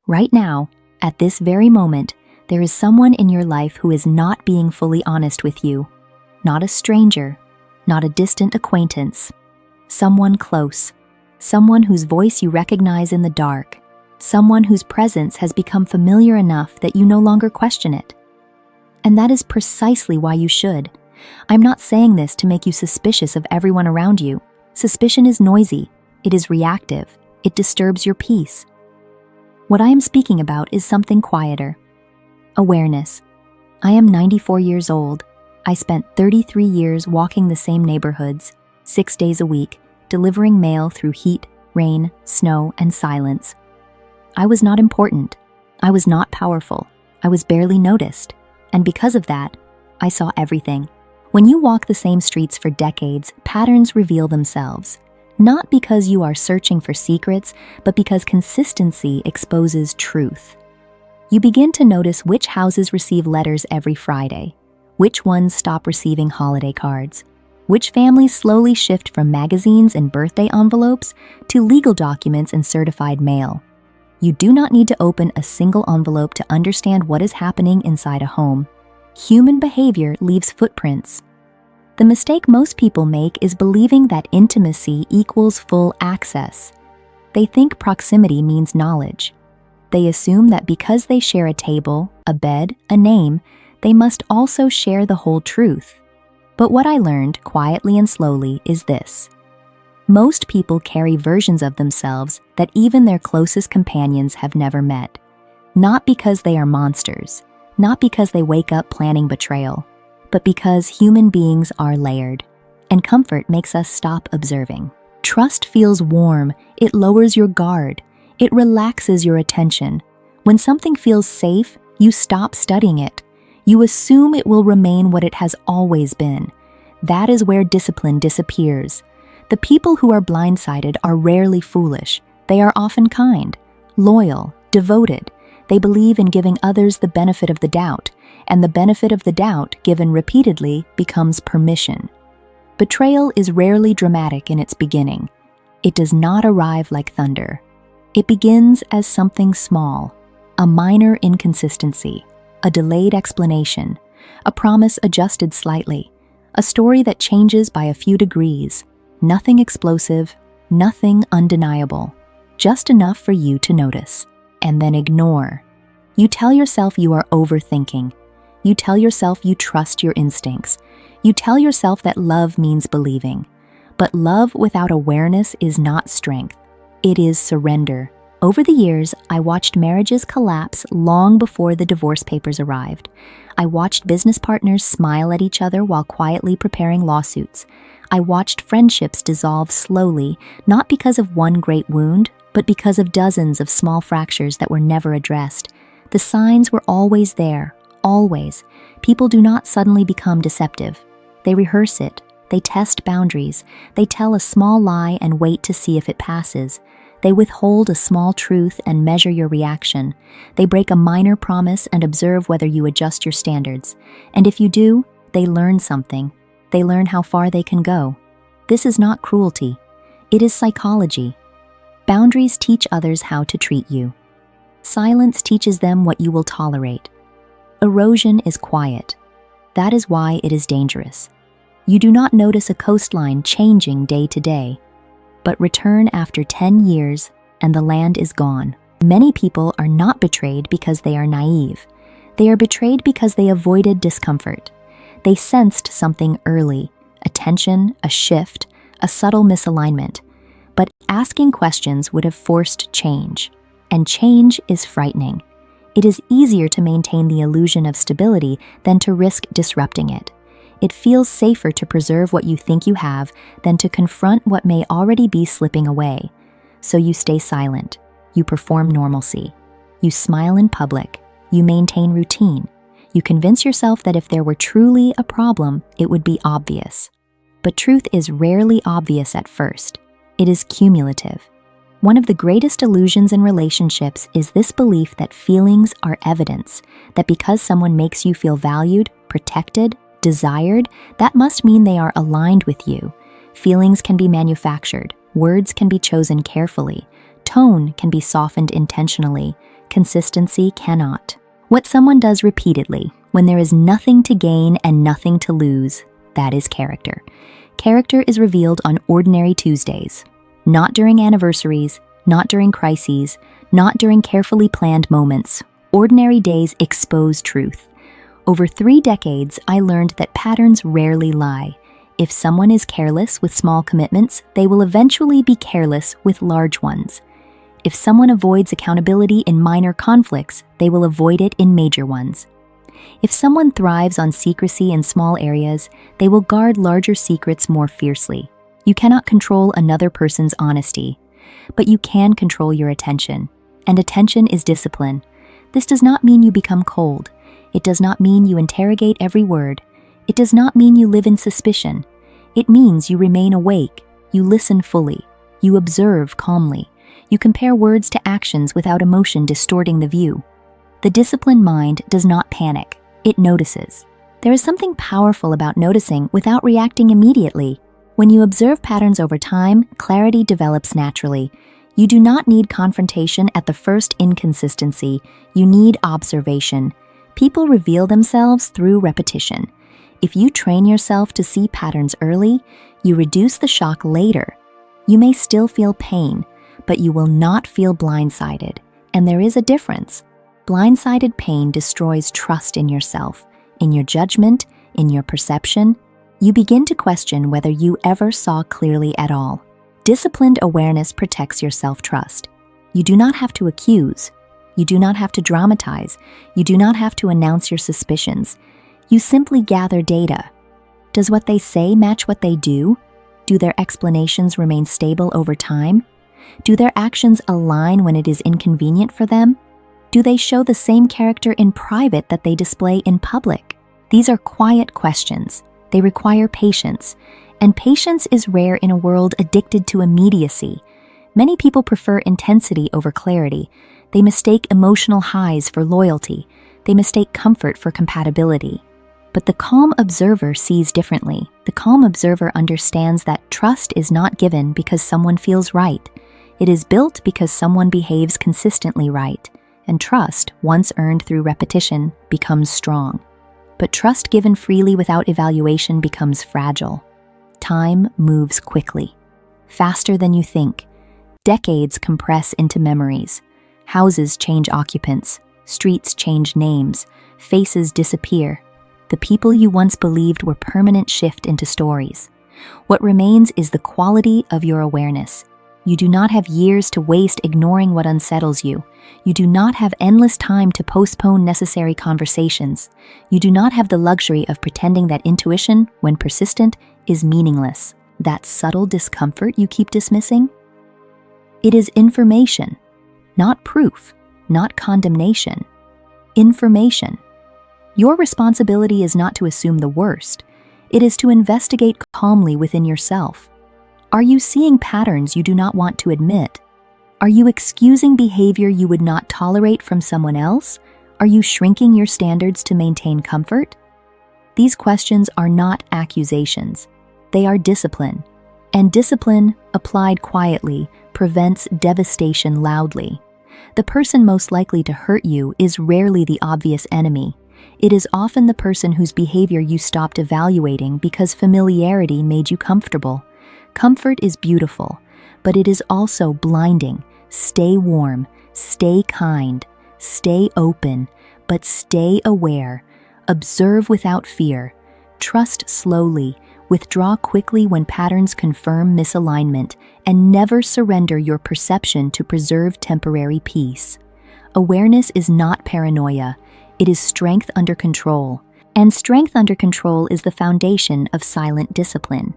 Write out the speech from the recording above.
Right now, at this very moment, there is someone in your life who is not being fully honest with you. Not a stranger, not a distant acquaintance. Someone close. Someone whose voice you recognize in the dark. Someone whose presence has become familiar enough that you no longer question it. And that is precisely why you should. I'm not saying this to make you suspicious of everyone around you. Suspicion is noisy. It is reactive. It disturbs your peace. What I am speaking about is something quieter. Awareness. I am 94 years old. I spent 33 years walking the same neighborhoods, 6 days a week, delivering mail through heat, rain, snow, and silence. I was not important. I was not powerful. I was barely noticed. And because of that, I saw everything. When you walk the same streets for decades, patterns reveal themselves. Not because you are searching for secrets, but because consistency exposes truth. You begin to notice which houses receive letters every Friday, which ones stop receiving holiday cards, which families slowly shift from magazines and birthday envelopes to legal documents and certified mail. You do not need to open a single envelope to understand what is happening inside a home. Human behavior leaves footprints. The mistake most people make is believing that intimacy equals full access. They think proximity means knowledge. They assume that because they share a table, a bed, a name, they must also share the whole truth. But what I learned, quietly and slowly, is this. Most people carry versions of themselves that even their closest companions have never met. Not because they are monsters, not because they wake up planning betrayal, but because human beings are layered, and comfort makes us stop observing. Trust feels warm, it lowers your guard, it relaxes your attention. When something feels safe, you stop studying it. You assume it will remain what it has always been. That is where discipline disappears. The people who are blindsided are rarely foolish. They are often kind, loyal, devoted. They believe in giving others the benefit of the doubt, and the benefit of the doubt given repeatedly becomes permission. Betrayal is rarely dramatic in its beginning. It does not arrive like thunder. It begins as something small, a minor inconsistency, a delayed explanation, a promise adjusted slightly, a story that changes by a few degrees, nothing explosive, nothing undeniable, just enough for you to notice, and then ignore. You tell yourself you are overthinking. You tell yourself you trust your instincts. You tell yourself that love means believing. But love without awareness is not strength. It is surrender. Over the years, I watched marriages collapse long before the divorce papers arrived. I watched business partners smile at each other while quietly preparing lawsuits. I watched friendships dissolve slowly, not because of one great wound, but because of dozens of small fractures that were never addressed. The signs were always there, always. People do not suddenly become deceptive. They rehearse it. They test boundaries. They tell a small lie and wait to see if it passes. They withhold a small truth and measure your reaction. They break a minor promise and observe whether you adjust your standards. And if you do, they learn something. They learn how far they can go. This is not cruelty. It is psychology. Boundaries teach others how to treat you. Silence teaches them what you will tolerate. Erosion is quiet. That is why it is dangerous. You do not notice a coastline changing day to day, but return after 10 years and the land is gone. Many people are not betrayed because they are naive. They are betrayed because they avoided discomfort. They sensed something early, a tension, a shift, a subtle misalignment. But asking questions would have forced change. And change is frightening. It is easier to maintain the illusion of stability than to risk disrupting it. It feels safer to preserve what you think you have than to confront what may already be slipping away. So you stay silent. You perform normalcy. You smile in public. You maintain routine. You convince yourself that if there were truly a problem, it would be obvious. But truth is rarely obvious at first. It is cumulative. One of the greatest illusions in relationships is this belief that feelings are evidence, that because someone makes you feel valued, protected, desired, that must mean they are aligned with you. Feelings can be manufactured, words can be chosen carefully, tone can be softened intentionally, Consistency cannot. What someone does repeatedly, when there is nothing to gain and nothing to lose, that is character. Character is revealed on ordinary Tuesdays, not during anniversaries, not during crises, not during carefully planned moments. Ordinary days expose truth. Over 3 decades, I learned that patterns rarely lie. If someone is careless with small commitments, they will eventually be careless with large ones. If someone avoids accountability in minor conflicts, they will avoid it in major ones. If someone thrives on secrecy in small areas, they will guard larger secrets more fiercely. You cannot control another person's honesty, but you can control your attention. And attention is discipline. This does not mean you become cold. It does not mean you interrogate every word. It does not mean you live in suspicion. It means you remain awake, you listen fully, you observe calmly, you compare words to actions without emotion distorting the view. The disciplined mind does not panic, it notices. There is something powerful about noticing without reacting immediately. When you observe patterns over time, clarity develops naturally. You do not need confrontation at the first inconsistency, you need observation. People reveal themselves through repetition. If you train yourself to see patterns early, you reduce the shock later. You may still feel pain, but you will not feel blindsided. And there is a difference. Blindsided pain destroys trust in yourself, in your judgment, in your perception. You begin to question whether you ever saw clearly at all. Disciplined awareness protects your self-trust. You do not have to accuse. You do not have to dramatize. You do not have to announce your suspicions. You simply gather data. Does what they say match what they do? Do their explanations remain stable over time? Do their actions align when it is inconvenient for them? Do they show the same character in private that they display in public? These are quiet questions. They require patience. And patience is rare in a world addicted to immediacy. Many people prefer intensity over clarity. They mistake emotional highs for loyalty. They mistake comfort for compatibility. But the calm observer sees differently. The calm observer understands that trust is not given because someone feels right. It is built because someone behaves consistently right. And trust, once earned through repetition, becomes strong. But trust given freely without evaluation becomes fragile. Time moves quickly, faster than you think. Decades compress into memories. Houses change occupants. Streets change names. Faces disappear. The people you once believed were permanent shift into stories. What remains is the quality of your awareness. You do not have years to waste ignoring what unsettles you. You do not have endless time to postpone necessary conversations. You do not have the luxury of pretending that intuition, when persistent, is meaningless. That subtle discomfort you keep dismissing? It is information, not proof, not condemnation. Information. Your responsibility is not to assume the worst. It is to investigate calmly within yourself. Are you seeing patterns you do not want to admit? Are you excusing behavior you would not tolerate from someone else? Are you shrinking your standards to maintain comfort? These questions are not accusations. They are discipline. And discipline, applied quietly, prevents devastation loudly. The person most likely to hurt you is rarely the obvious enemy. It is often the person whose behavior you stopped evaluating because familiarity made you comfortable. Comfort is beautiful, but it is also blinding. Stay warm, stay kind, stay open, but stay aware. Observe without fear. Trust slowly. Withdraw quickly when patterns confirm misalignment, and never surrender your perception to preserve temporary peace. Awareness is not paranoia. It is strength under control. And strength under control is the foundation of silent discipline.